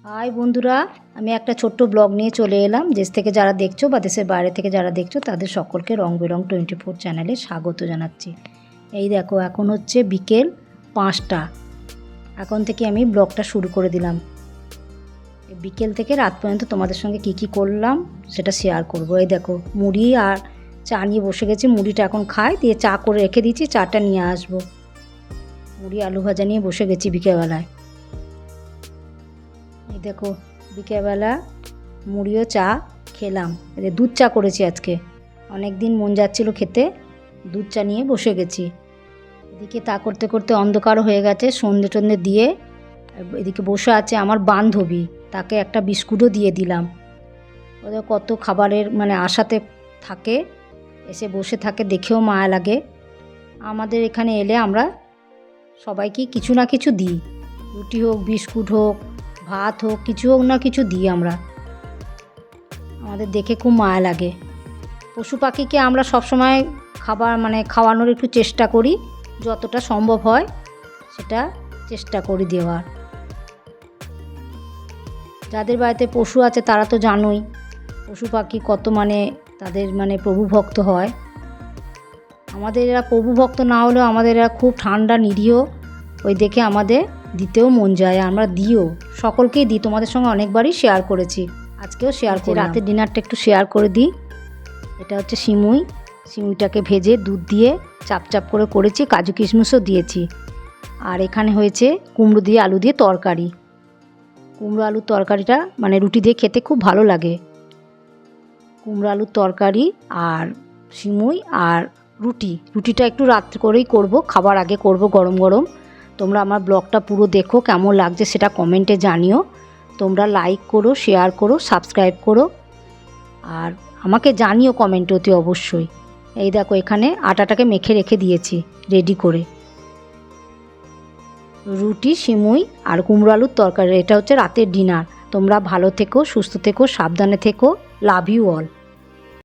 High বন্ধুরা, আমি একটা ছোট্ট ব্লগ নিয়ে চলে এলাম। দেশ থেকে যারা দেখছো বা দেশের বাইরে থেকে যারা দেখছো তাদের সকলকে রং বেরং 24 চ্যানেলে স্বাগত জানাচ্ছি। এই দেখো, এখন হচ্ছে বিকেল 5টা। এখন থেকে আমি ব্লগটা শুরু করে দিলাম। বিকেল থেকে রাত পর্যন্ত তোমাদের সঙ্গে কি করলাম সেটা শেয়ার করব। এই দেখো, মুড়ি আর চা নিয়ে বসে গেছি। মুড়িটা এখন খাই, দিয়ে চা করে রেখে দিয়েছি, চাটা নিয়ে আসবো। মুড়ি আলু ভাজা নিয়ে বসে গেছি বিকেলবেলায়। এই দেখো, বিকেলবেলা মুড়িও চা খেলাম। এদের দুধ চা করেছি আজকে, অনেক দিন মন যাচ্ছিল খেতে, দুধ চা নিয়ে বসে গেছি। এদিকে তা করতে করতে অন্ধকার হয়ে গেছে, সন্ধে টন্ধে দিয়ে এদিকে বসে আছে আমার বান্ধবী, তাকে একটা বিস্কুটও দিয়ে দিলাম। ওদের কত খাবারের আশাতে থাকে, এসে বসে থাকে, দেখেও মায়া লাগে। আমাদের এখানে এলে আমরা সবাইকে কিছু না কিছু দিই, রুটি হোক, বিস্কুট হোক, ভাত হোক, কিছু হোক না কিছু দিই আমরা। আমাদের দেখে খুব মায়া লাগে। পশু পাখিকে আমরা সবসময় খাওয়ানোর একটু চেষ্টা করি, যতটা সম্ভব হয় সেটা চেষ্টা করি দেওয়ার। যাদের বাড়িতে পশু আছে তারা তো জানোই পশু পাখি কত তাদের প্রভুভক্ত হয়। আমাদের এরা প্রভুভক্ত না হলেও আমাদের এরা খুব ঠান্ডা নিরীহ, ওই দেখে আমাদের দিতেও মন যায়, আমরা দিও, সকলকেই দিই। তোমাদের সঙ্গে অনেকবারই শেয়ার করেছি, আজকেও শেয়ার করি। রাতের ডিনারটা একটু শেয়ার করে দিই। এটা হচ্ছে সিমুইটাকে ভেজে দুধ দিয়ে চাপ করে করেছি, কাজু কিশমিশও দিয়েছি। আর এখানে হয়েছে কুমড়ো দিয়ে আলু দিয়ে তরকারি। কুমড়ো আলুর তরকারিটা রুটি দিয়ে খেতে খুব ভালো লাগে। কুমড়ো আলুর তরকারি আর সিমুই আর রুটিটা একটু রাত্রে করেই করব, খাবার আগে করব গরম গরম। তোমরা আমার ব্লগটা পুরো দেখো, কেমন লাগছে সেটা কমেন্টে জানিও। তোমরা লাইক করো, শেয়ার করো, সাবস্ক্রাইব করো, আর আমাকে জানিও কমেন্টে অতি অবশ্যই। এই দেখো, এখানে আটাটাকে মেখে রেখে দিয়েছি রেডি করে। রুটি, সিমুই আর কুমড়ো আলুর তরকারি, এটা হচ্ছে রাতের ডিনার। তোমরা ভালো থেকো, সুস্থ থেকো, সাবধানে থেকো। Love you all.